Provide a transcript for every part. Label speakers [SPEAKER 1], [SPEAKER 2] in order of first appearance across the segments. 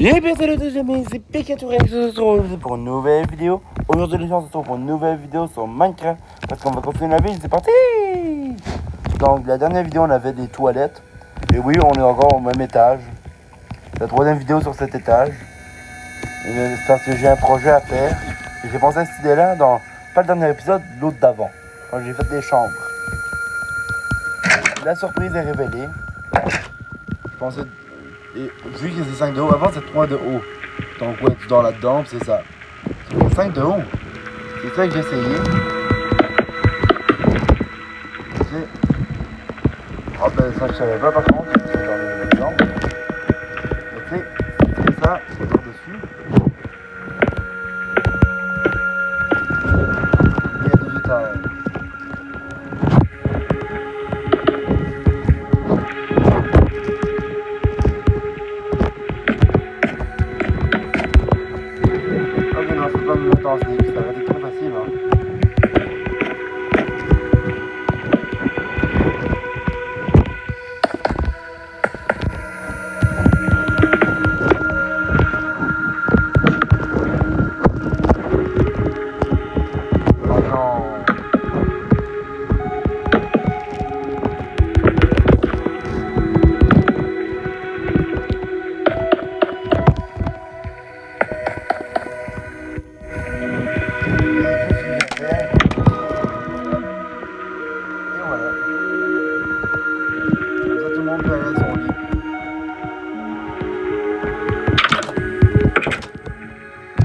[SPEAKER 1] Et bien salut à tous les amis, c'est Pikachu Rex pour une nouvelle vidéo. Aujourd'hui les gens se retrouvent pour une nouvelle vidéo sur Minecraft parce qu'on va continuer la ville, c'est parti. Donc la dernière vidéo on avait des toilettes. Et oui, on est encore au même étage. La troisième vidéo sur cet étage. C'est parce que j'ai un projet à faire. Et j'ai pensé à cette idée là dans, pas le dernier épisode, l'autre d'avant. Quand j'ai fait des chambres. La surprise est révélée. Je pensais... Et vu que c'est 5 de haut, avant c'est 3 de haut. Donc ouais, tu dors là-dedans, c'est ça. C'est 5 de haut. C'est ça que j'ai essayé. Ah ben ça je savais pas par contre, c'est dans les jambes. Et tu sais, c'est ça, c'est par-dessus. Il y a 2 étages. Ça va être trop facile. Hein. Oh non.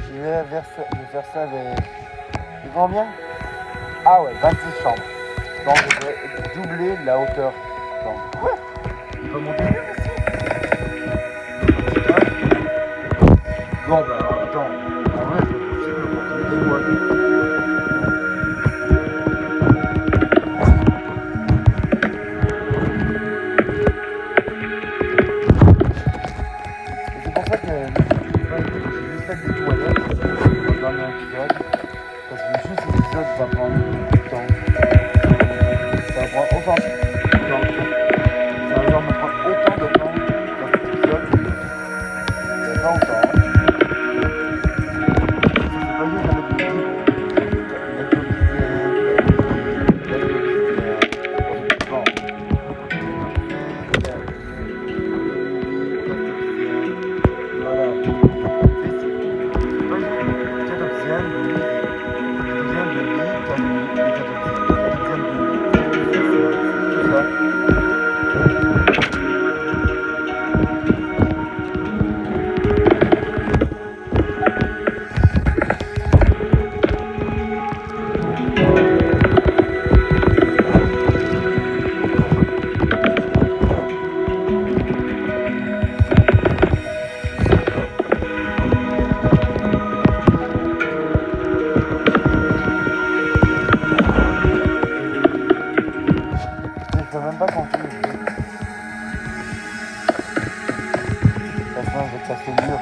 [SPEAKER 1] Je vais faire ça avec... C'est combien? Ah ouais, 26 chambres. Donc je vais doubler la hauteur. Donc, quoi? Il peut monter mieux ici? Bon bah alors, attends. En vrai, c'est possible pour qu'il dévoile. C'est pour ça que j'ai juste fait des toilettes dans le dernier épisode. Parce que juste cet épisode va prendre du temps. Ça va prendre autant de temps. Ça va me prendre autant de temps dans cet épisode. C'est pas autant. C'est pas juste avec des livres. Je peux même pas compter. Maintenant, je vais casser le mur.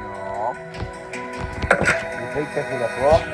[SPEAKER 1] Non. Je vais casser la porte.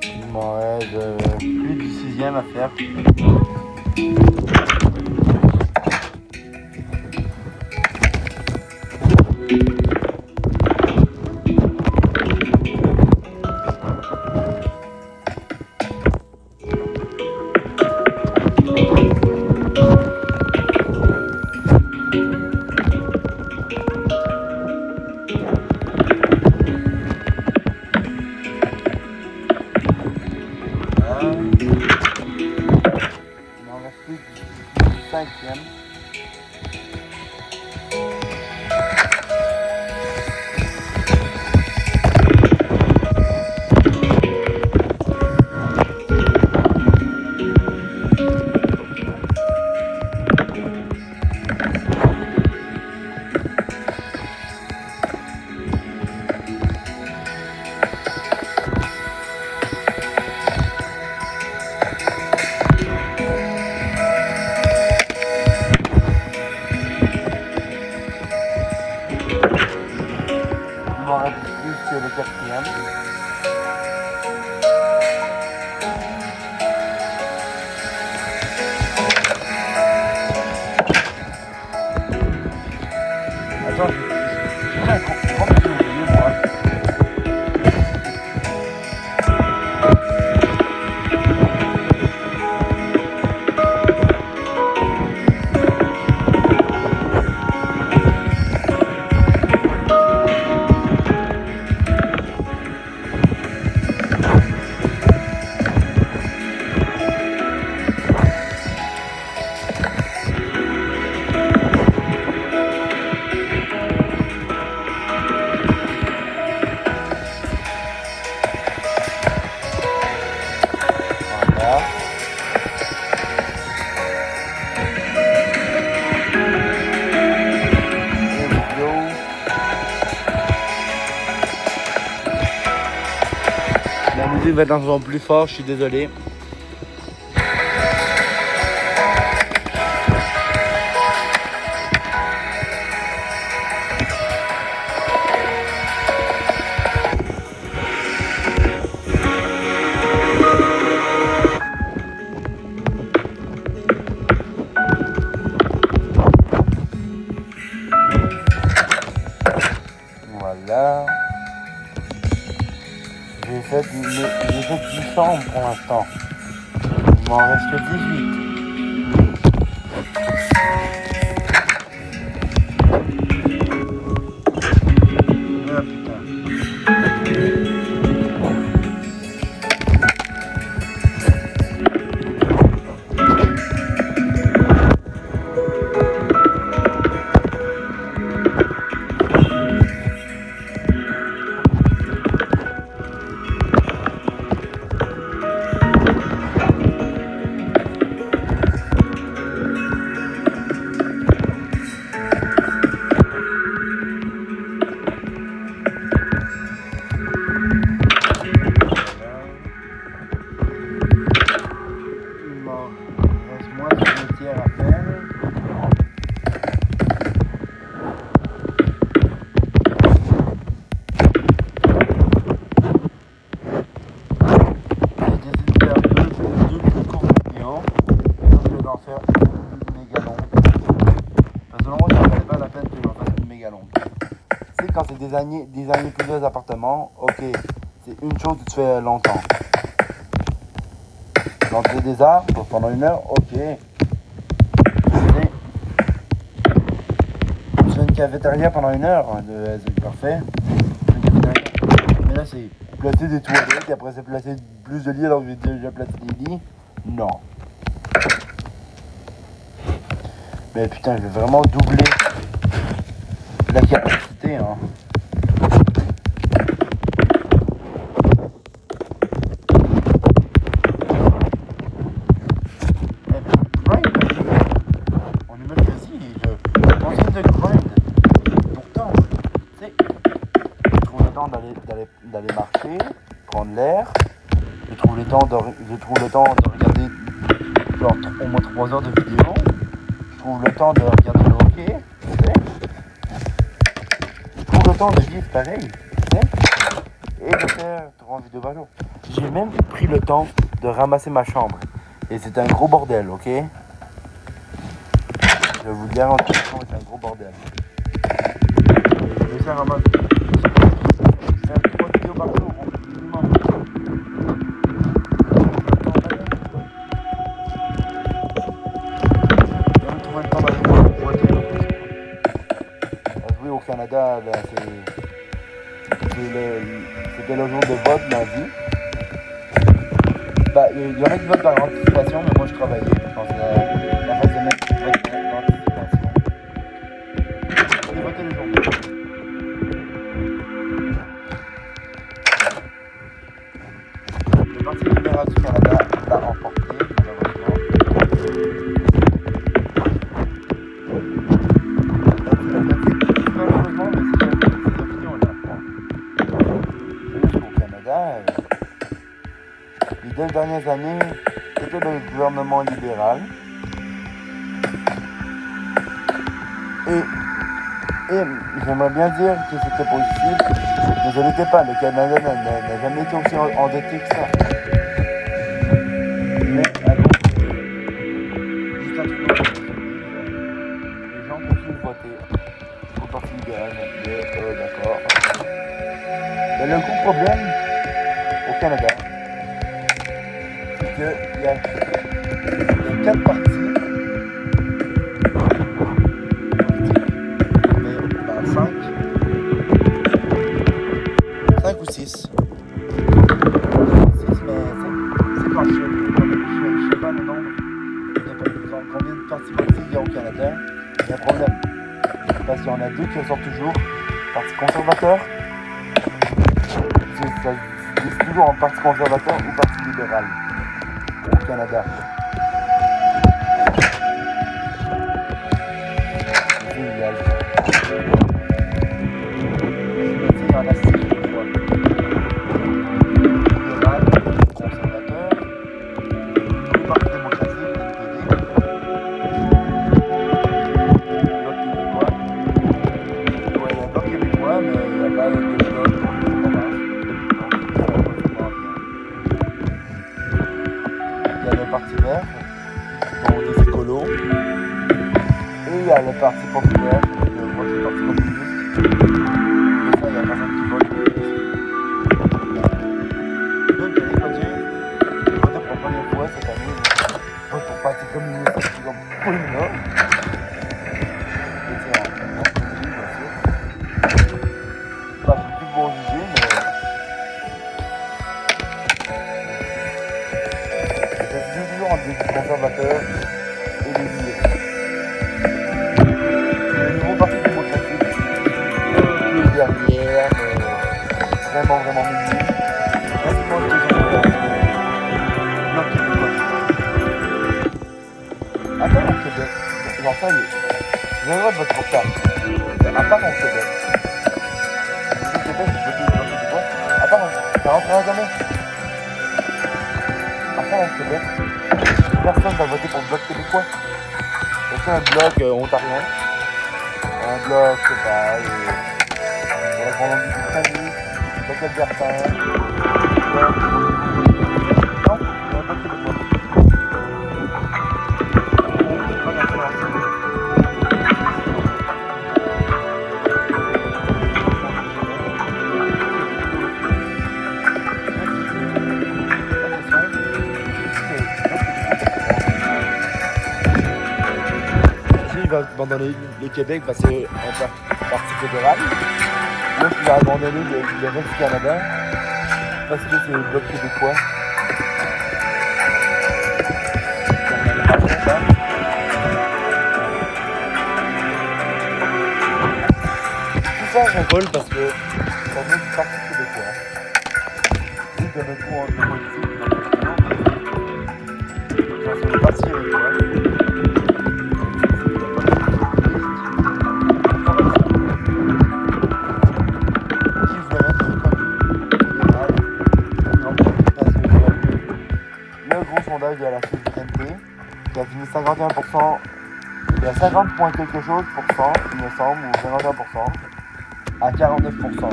[SPEAKER 1] Il m'en reste plus du 6e à faire. Il m'en reste plus du 5e. m'en rappelle plus que le quatrième. Attends, j'ai un grand peu oublié, moi. La musique va être un peu plus fort, je suis désolé. Voilà. J'ai fait 10 chambres pour l'instant. Il m'en reste que 18. Ah putain. Quand c'est des années plusieurs appartements, ok, c'est une chose que tu fais longtemps. Planter des arbres pendant 1 heure, ok. Tu fais une cafétéria pendant 1 heure, c'est parfait. Mais là, c'est placer des toilettes et après c'est placer plus de lits alors que j'ai déjà placé des lits. Non. Mais putain, je vais vraiment doubler la capacité, hein. On est mercredi, je continue de grind. Pourtant, tu sais, je trouve le temps d'aller marcher, prendre l'air. Je trouve le temps de regarder genre au moins 3 heures de vidéo. Je trouve le temps de regarder le hockey. Je trouve le temps de vivre pareil. Et de faire 3 vidéos par jour. J'ai même pris le temps de ramasser ma chambre. Et c'est un gros bordel, ok? Je vous le garantis, c'est un gros bordel. Je vais faire ramasser. Je vais faire 3 vidéos par jour. Au Canada, ben, c'était le jour de vote ma vie. Ben, il y en a qui votent par anticipation, mais moi je travaillais. Je pense que la phase de mettre vote par anticipation. J'ai voté le jour de vote. Le Parti libéral du Canada l'a emporté, malheureusement. Les 2 dernières années, c'était le gouvernement libéral. Et Et j'aimerais bien dire que c'était positif, mais je l'étais pas. Le Canada n'a jamais été aussi endetté que ça. Mais juste un truc, les gens continuent de voter au Parti libéral. D'accord. Mais le gros problème au Canada, c'est qu'il y a 4 partis. Mais 5 ou 6. 6, mais c'est pas cher. Je sais pas le nombre. Combien de partis politiques il y a au Canada? Il y a un problème. Parce qu'il y en a 2 qui ressortent toujours. Parti conservateur. C'est toujours en parti conservateur ou parti libéral au Canada. C'est illégal. Il y en a 6 fois. Libéral, conservateur, le Parti démocratique, le NPD, Bloc québécois. Ouais, il y a un Bloc québécois, mais il n'y a pas de Bloc. Il y a le Parti vert, bon, des écolos, et il y a le Parti populaire, le Parti communiste. Et ça, il y a personne qui vote pour lui. Donc, je vais voter pour la première fois cette année. Je vote pour le Parti communiste, je suis comme pour le Nord. Et c'est un pays, bien sûr. Bah, je suis plus pour juger, mais. C'est toujours entre les conservateurs et les liés. Le nouveau Parti démocratique, un peu derrière, mais vraiment mignon. Reste-moi que les gens Bloc québécois. À part au Québec, genre ça y est, j'ai le droit de voter pour ça. À part au Québec. Au Québec, je vote pour le Bloc québécois. À part, ça rentrera jamais. À part au Québec, personne va voter pour le Bloc québécois. C'est un bloc ontarien. Un bloc, je sais pas, la Colombie-Britannique, le bloc albertain, non, il y a un bloc québécois. Il va abandonner le Québec parce que c'est un parti fédéral. Là, il va abandonner le reste du Canada parce que c'est le Bloc québécois. Tout ça révolte parce que ça vient du Parti québécois. Il donne un coup en politique. C'est le Parti québécois. Sondage à la CGTNT qui a fini 51%, il y a 50 points quelque chose pour cent, il me semble, ou 51%, à 49%.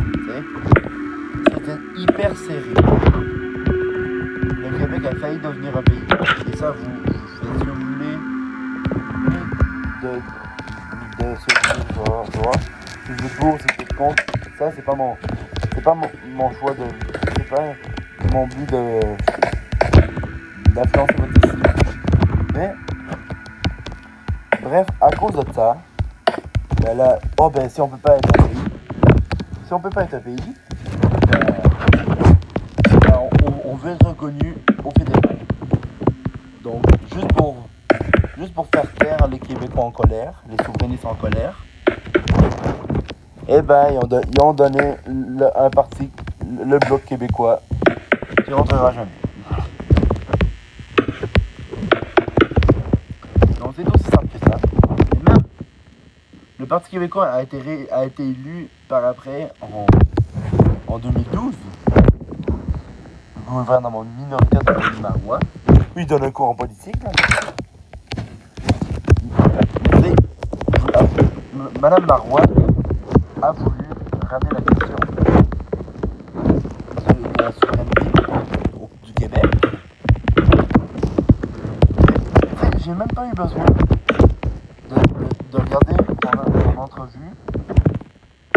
[SPEAKER 1] C'était hyper serré. Le Québec a failli devenir un pays. Et ça, vous faites ce que vous voulez de ce choix. Si vous êtes pour, si vous êtes contre, ça c'est pas mon choix de. C'est pas mon but d'influencer votre décision. Mais, bref, à cause de ça, ben là, si on peut pas être un pays, on veut être reconnu au fédéral. Donc, juste pour faire taire les Québécois en colère, les souverainistes en colère, eh ben, ils ont donné un parti, le Bloc québécois, qui rentrera jamais. Donc c'est aussi simple que ça. Et même, le Parti québécois a été élu par après en 2012. Le gouvernement minoritaire de Madame Marois. Oui, il donne un cours en politique. Là. Mais Madame Marois a voulu ramener la question de la souveraineté du Québec. J'ai même pas eu besoin de regarder mon entrevue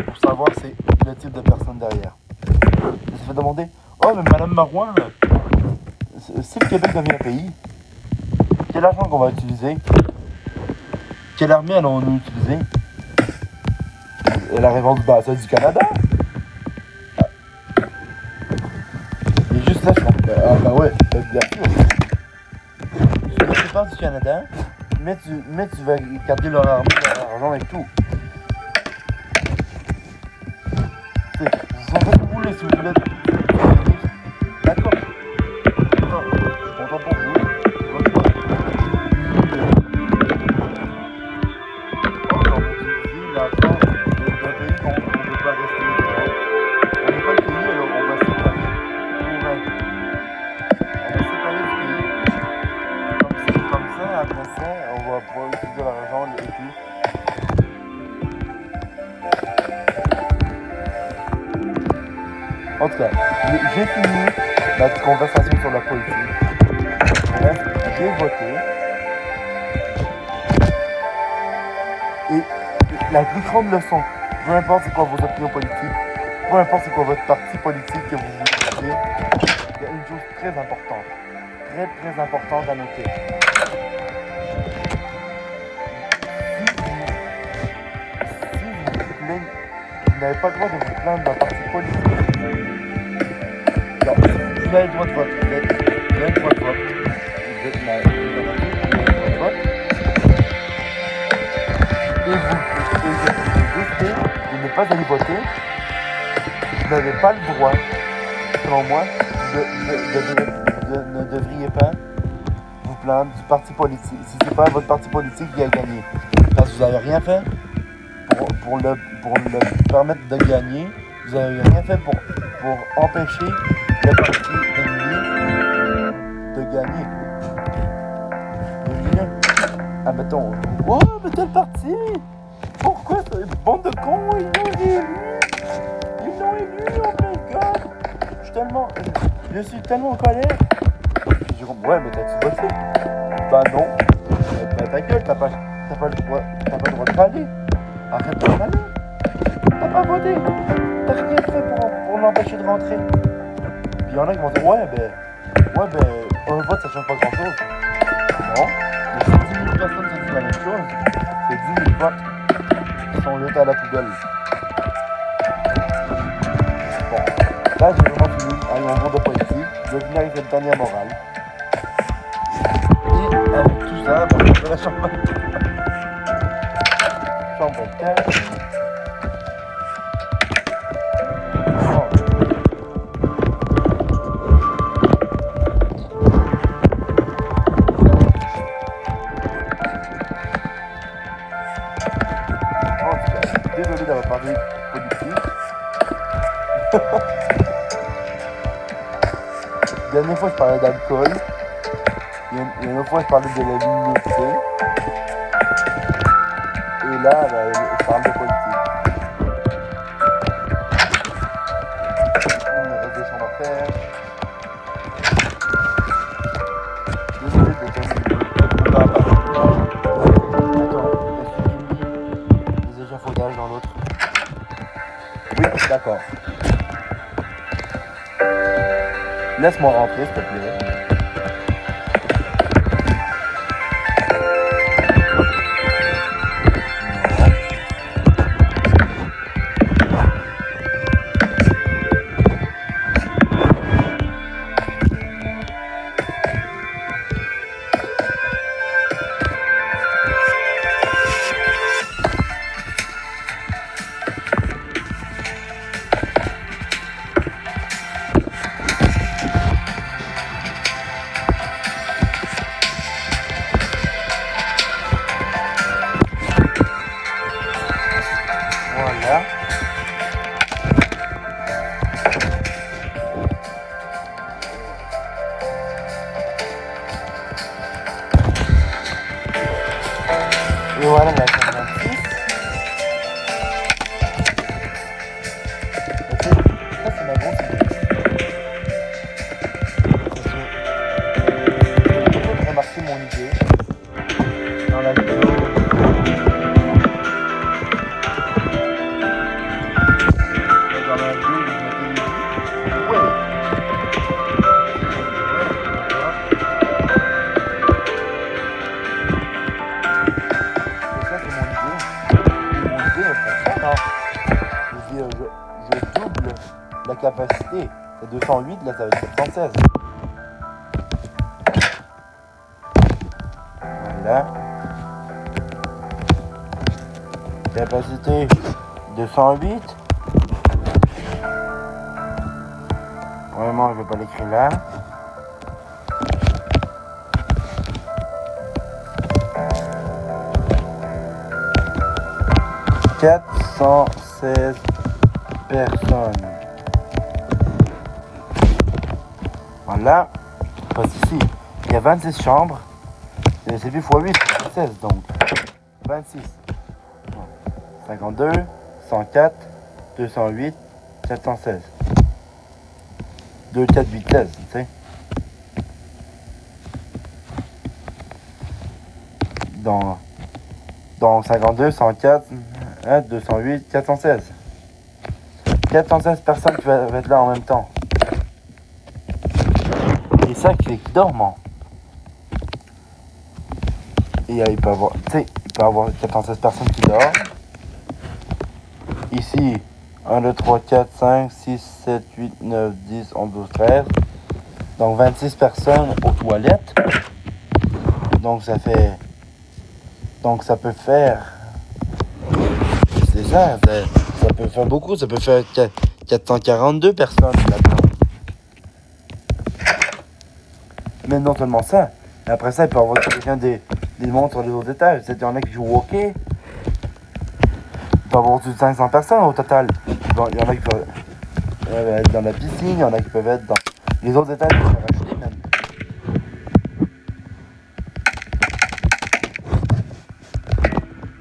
[SPEAKER 1] pour savoir c'est le type de personne derrière. Je me suis fait demander, oh mais Madame Marouin, si le Québec devient un pays, quel argent qu'on va utiliser? Quelle armée allons-nous utiliser? Elle a répondu, bah celle du Canada. Et juste là, je pense, bah ouais, bien sûr. Tu fais part du Canada, mais tu vas garder leur armée, leur argent et tout. Vous en faites ce que vous voulez si vous voulez. D'accord. Non, je suis content pour vous. Votre choix. On va utiliser l'argent d'un pays qu'on ne peut pas rester dedans. On n'est pas le pays, alors on va séparer pour être. On va séparer du pays. Comme ça, après ça, on va pouvoir utiliser l'argent et tout. En tout cas, j'ai fini notre conversation sur la politique. Bref, j'ai voté. Et la plus grande leçon, peu importe c'est quoi vos opinions politiques, peu importe c'est quoi votre parti politique que vous votez, il y a une chose très importante, très importante à noter. Vous n'avez pas le droit de vous plaindre d'un parti politique. Non, vous avez le droit de vote. Vous avez le droit de vote. Vous êtes la vous avez le droit de vote. Et vous décidez de ne pas aller voter. Vous n'avez pas le droit, selon moi, ne devriez pas vous plaindre du parti politique. Si c'est pas votre parti politique qui a gagné. Parce que vous n'avez rien fait pour le permettre de gagner, vous n'avez rien fait pour empêcher le parti ennemi de gagner. Admettons, oh, mais tel parti, pourquoi cette bande de cons, ils l'ont élu, oh my god, je suis tellement en colère. Je dis, ouais, mais t'as-tu voté? Bah non, bah ta gueule, t'as pas le droit de râler. Arrête de râler. T'as pas voté. T'as rien fait pour l'empêcher de rentrer. Puis il y en a qui vont dire ouais ben un vote ça change pas grand chose. Non. Mais si 10 000 personnes se disent la même chose, c'est 10 000 votes qui sont jetés à la poubelle. Bon. Là j'ai vraiment fini avec un cours de politique. Je vais venir avec cette dernière morale. Et avec tout ça, ben, je vais la chambre. Chambre 4. Désolé d'avoir parlé politique. La dernière fois je parlais d'alcool. Il y a une autre fois je parlais de la luminosité. Et là, je parle de politique. Il me reste des choses à faire. Désolé de te Attends, est-ce que j'ai mis des échafaudages dans l'autre? Oui, d'accord. Laisse-moi rentrer, s'il te plaît. capacité. C'est 208, là, ça va être 716. Voilà. Capacité 208. Vraiment, je vais pas l'écrire là. « 416 personnes. » Voilà. Parce ici, il y a 26 chambres. C'est 8 x 8, c'est 16, donc 26. 52, 104, 208, 716. 2, 4, 8, 16, tu sais. Dans 52, 104, 208, 416. 416 personnes qui vont être là en même temps. Et ça qui dorment. Et il peut avoir, tu sais, il peut avoir 416 personnes qui dorment. Ici, 1, 2, 3, 4, 5, 6, 7, 8, 9, 10, 11, 12, 13. Donc 26 personnes aux toilettes. Donc ça fait... Donc ça peut faire... C'est ça, ça peut faire beaucoup. Ça peut faire 442 personnes là-dedans. Mais non seulement ça. Mais après ça, il peut y avoir quelqu'un des montres sur les autres étages. C'est-à-dire qu'il y en a qui jouent au hockey. Il peut y avoir plus de 500 personnes au total. Il y en a qui peuvent être dans la piscine, il y en a qui peuvent être dans les autres étages qui sont rachetés même.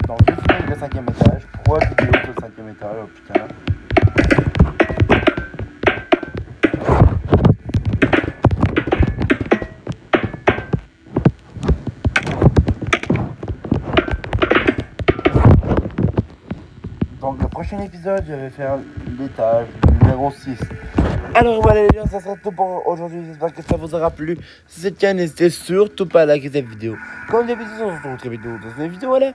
[SPEAKER 1] Donc j'ai filmé le 5e étage, 3 vidéos sur le 5e étage, oh putain. Donc le prochain épisode, je vais faire l'étage numéro 6. Alors voilà les gens, ça sera tout pour aujourd'hui. J'espère que ça vous aura plu. Si c'est le cas, n'hésitez surtout pas à liker cette vidéo. Comme d'habitude, on se retrouve très bientôt dans une vidéo. Voilà.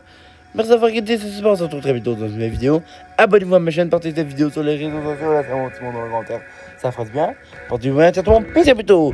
[SPEAKER 1] Merci d'avoir regardé, c'est super, on se retrouve très bientôt dans une nouvelle vidéo. Abonnez-vous à ma chaîne, partagez cette vidéo sur les réseaux sociaux, laissez un petit mot dans le commentaire, ça ferait du bien. Portez-vous bien, ciao tout le monde, peace à bientôt.